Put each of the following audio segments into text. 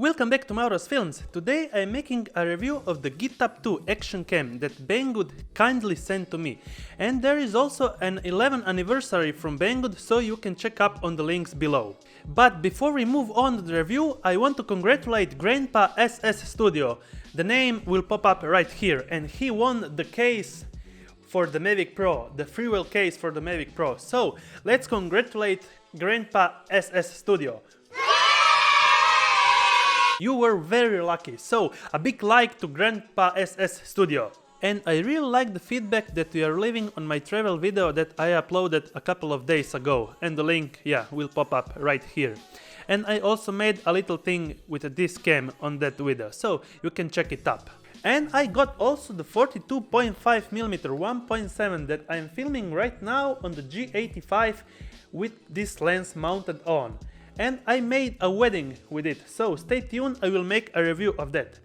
Welcome back to MAURO'S Films. Today I am making a review of the GitUp 2 action cam that Banggood kindly sent to me. And there is also an 11th anniversary from Banggood, so you can check up on the links below. But before we move on to the review, I want to congratulate GrandpaSStudio. The name will pop up right here, and he won the case for the MAVIC Pro, the freewheel case for the MAVIC Pro. So let's congratulate GrandpaSStudio. You were very lucky, so a big like to GrandpaSStudio. And I really like the feedback that you are leaving on my travel video that I uploaded a couple of days ago, and the link, will pop up right here. And I also made a little thing with this cam on that video, so you can check it up. And I got also the 42.5mm 1.7 that I am filming right now on the G85 with this lens mounted on. And I made a wedding with it, so stay tuned, I will make a review of that.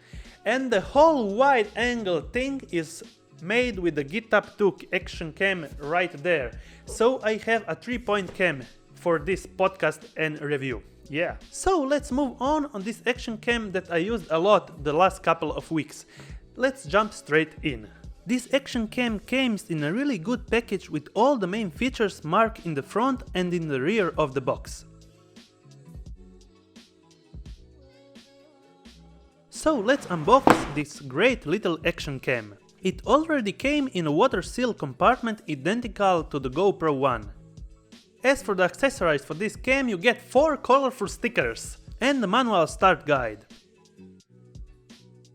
And the whole wide angle thing is made with the GitUp 2 action cam right there. So I have a 3-point cam for this podcast and review. So let's move on this action cam that I used a lot the last couple of weeks. Let's jump straight in. This action cam came in a really good package with all the main features marked in the front and in the rear of the box. So let's unbox this great little action cam. It already came in a water seal compartment identical to the GoPro one. As for the accessories for this cam, you get 4 colorful stickers and the manual start guide.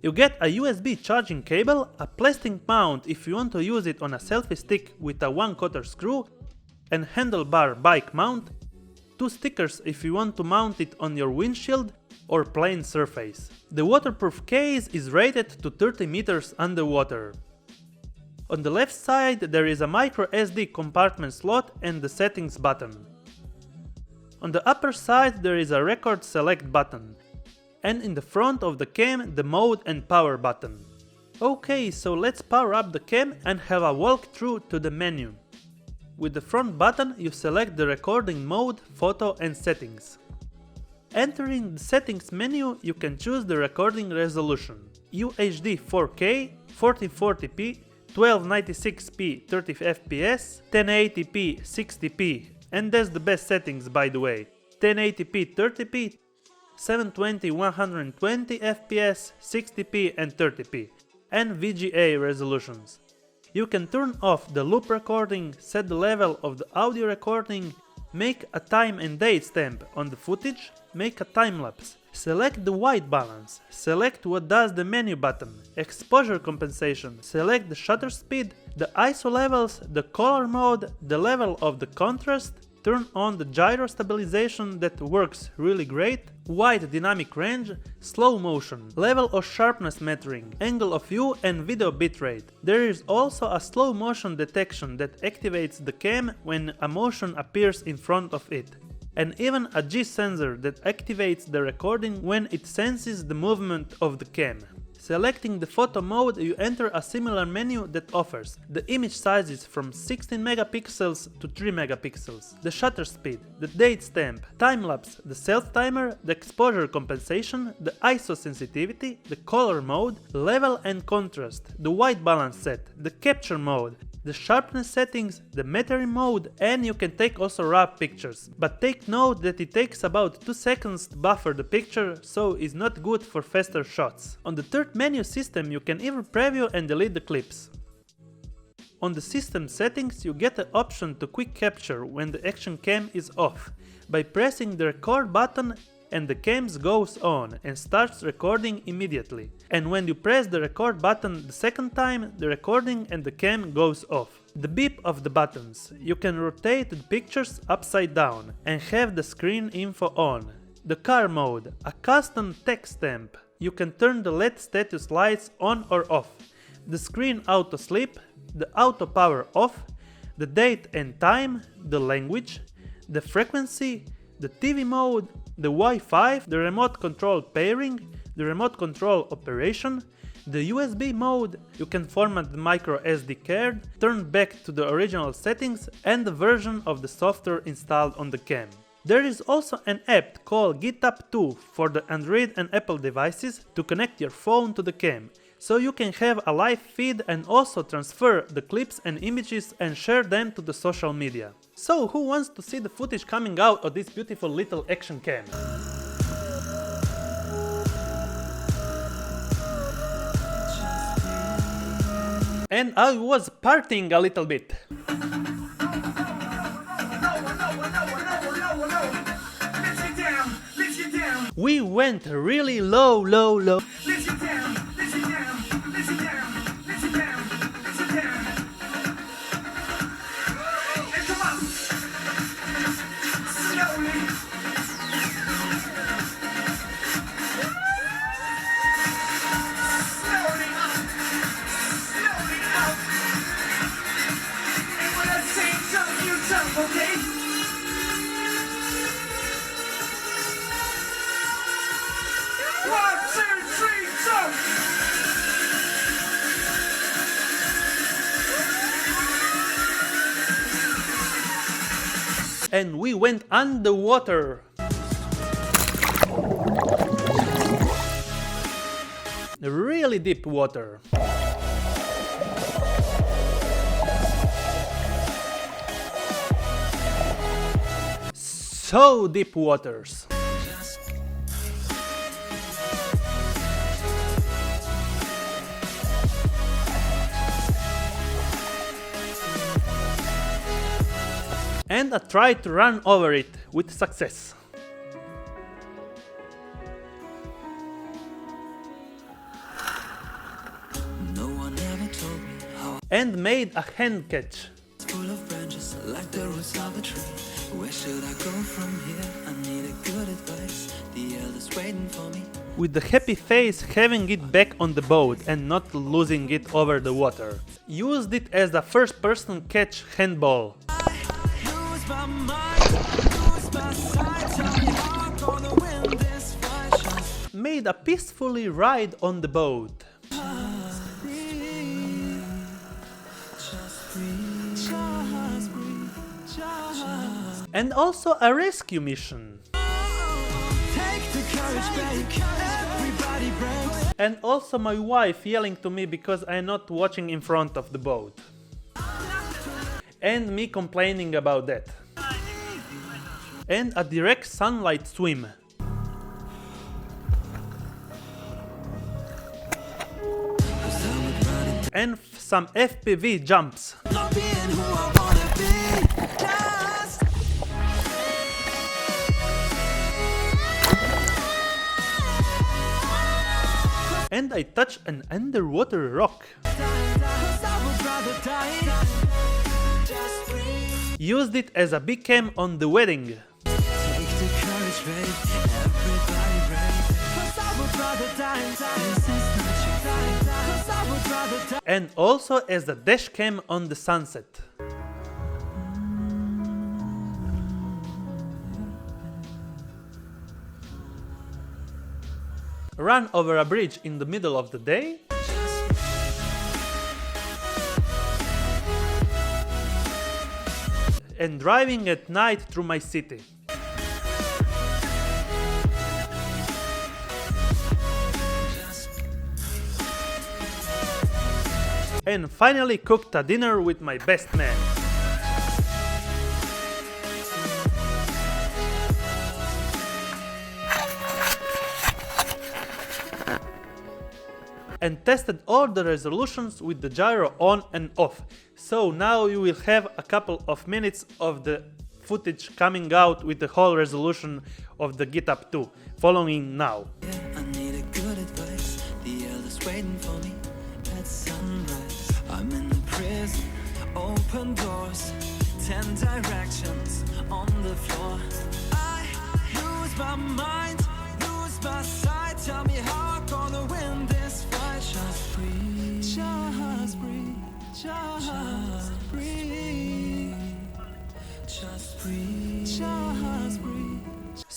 You get a USB charging cable, a plastic mount if you want to use it on a selfie stick with a 1/4 screw, and handlebar bike mount, 2 stickers if you want to mount it on your windshield or plain surface. The waterproof case is rated to 30 meters underwater. On the left side there is a micro SD compartment slot and the settings button. On the upper side there is a record select button. And in the front of the cam the mode and power button. Okay, so let's power up the cam and have a walkthrough to the menu. With the front button you select the recording mode, photo and settings. Entering the settings menu, you can choose the recording resolution: UHD 4K, 1440p, 1296p 30fps, 1080p 60p, and that's the best settings by the way, 1080p 30p, 720 120 fps, 60p and 30p, and VGA resolutions. You can turn off the loop recording, set the level of the audio recording, make a time and date stamp on the footage, make a time-lapse, select the white balance, select what does the menu button, exposure compensation, select the shutter speed, the ISO levels, the color mode, the level of the contrast, turn on the gyro stabilization that works really great, wide dynamic range, slow motion, level of sharpness metering, angle of view and video bitrate. There is also a slow motion detection that activates the cam when a motion appears in front of it. And even a G sensor that activates the recording when it senses the movement of the cam. Selecting the photo mode, you enter a similar menu that offers the image sizes from 16 megapixels to 3 megapixels, the shutter speed, the date stamp, time-lapse, the self-timer, the exposure compensation, the ISO sensitivity, the color mode, level and contrast, the white balance set, the capture mode, the sharpness settings, the metering mode, and you can take also raw pictures. But take note that it takes about 2 seconds to buffer the picture, so it's not good for faster shots. On the third menu system you can either preview and delete the clips. On the system settings you get the option to quick capture when the action cam is off, by pressing the record button and the cam goes on and starts recording immediately. And when you press the record button the second time, the recording and the cam goes off. The beep of the buttons. You can rotate the pictures upside down and have the screen info on. The car mode, a custom text stamp. You can turn the LED status lights on or off. The screen auto sleep, the auto power off, the date and time, the language, the frequency, the TV mode, the Wi-Fi, the remote control pairing, the remote control operation, the USB mode, you can format the micro SD card, turn back to the original settings and the version of the software installed on the cam. There is also an app called GitUp 2 for the Android and Apple devices to connect your phone to the cam, so you can have a live feed and also transfer the clips and images and share them to the social media. So who wants to see the footage coming out of this beautiful little action cam? And I was partying a little bit. We went really low. And we went underwater. Really deep water. So deep waters. And I tried to run over it with success. No one ever told me how and made a hand catch. Full of branches like the roots of a tree. Where should I go from here? I need a good advice. The elders waiting for me. With the happy face having it back on the boat and not losing it over the water. Used it as a first person catch handball. Made a peacefully ride on the boat. And also a rescue mission. And also my wife yelling to me because I'm not watching in front of the boat. And me complaining about that. And a direct sunlight swim. And some FPV jumps. And I touched an underwater rock. Used it as a big cam on the wedding. And also as a dash cam on the sunset. Run over a bridge in the middle of the day. And driving at night through my city. And finally cooked a dinner with my best man. And tested all the resolutions with the gyro on and off. So now you will have a couple of minutes of the footage coming out with the whole resolution of the GitUp 2, following now. I need a good advice. The elders waiting for me at sunrise. I'm in the prison, open doors, 10 directions on the floor. I lose my mind, lose my sight. Tell me how I'm gonna win this fight. Just breathe, just breathe, just breathe, just breathe, just breathe.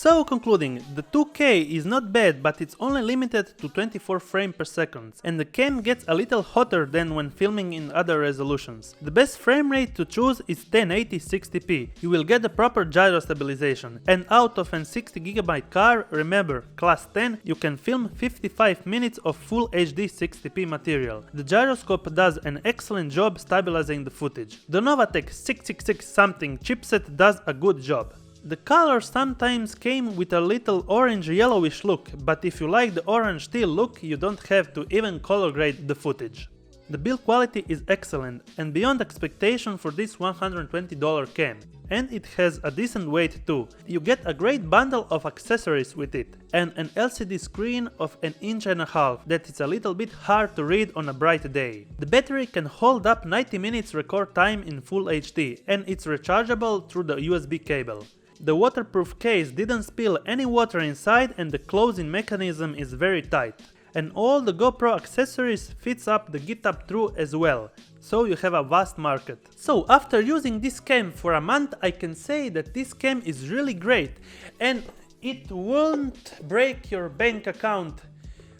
So concluding, the 2K is not bad, but it's only limited to 24 frames per second, and the cam gets a little hotter than when filming in other resolutions. The best frame rate to choose is 1080 60p, you will get the proper gyro stabilization, and out of an 60GB car, remember, class 10, you can film 55 minutes of full HD 60p material. The gyroscope does an excellent job stabilizing the footage. The Novatec 666 something chipset does a good job. The color sometimes came with a little orange yellowish look, but if you like the orange teal look, you don't have to even color grade the footage. The build quality is excellent and beyond expectation for this $120 cam. And it has a decent weight too. You get a great bundle of accessories with it, and an LCD screen of 1.5 inches that is a little bit hard to read on a bright day. The battery can hold up 90 minutes record time in full HD, and it's rechargeable through the USB cable. The waterproof case didn't spill any water inside and the closing mechanism is very tight. And all the GoPro accessories fits up the GitUp PRO as well, so you have a vast market. So after using this cam for a month, I can say that this cam is really great and it won't break your bank account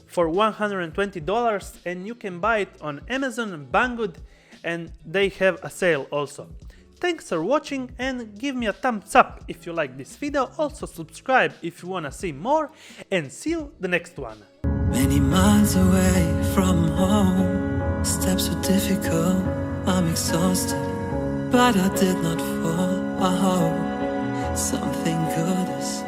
for $120, and you can buy it on Amazon and Banggood, and they have a sale also. Thanks for watching and give me a thumbs up if you like this video, also subscribe if you wanna see more, and see you the next one. Many miles away from home, steps were difficult, I'm exhausted, but I did not fall. I hope something good is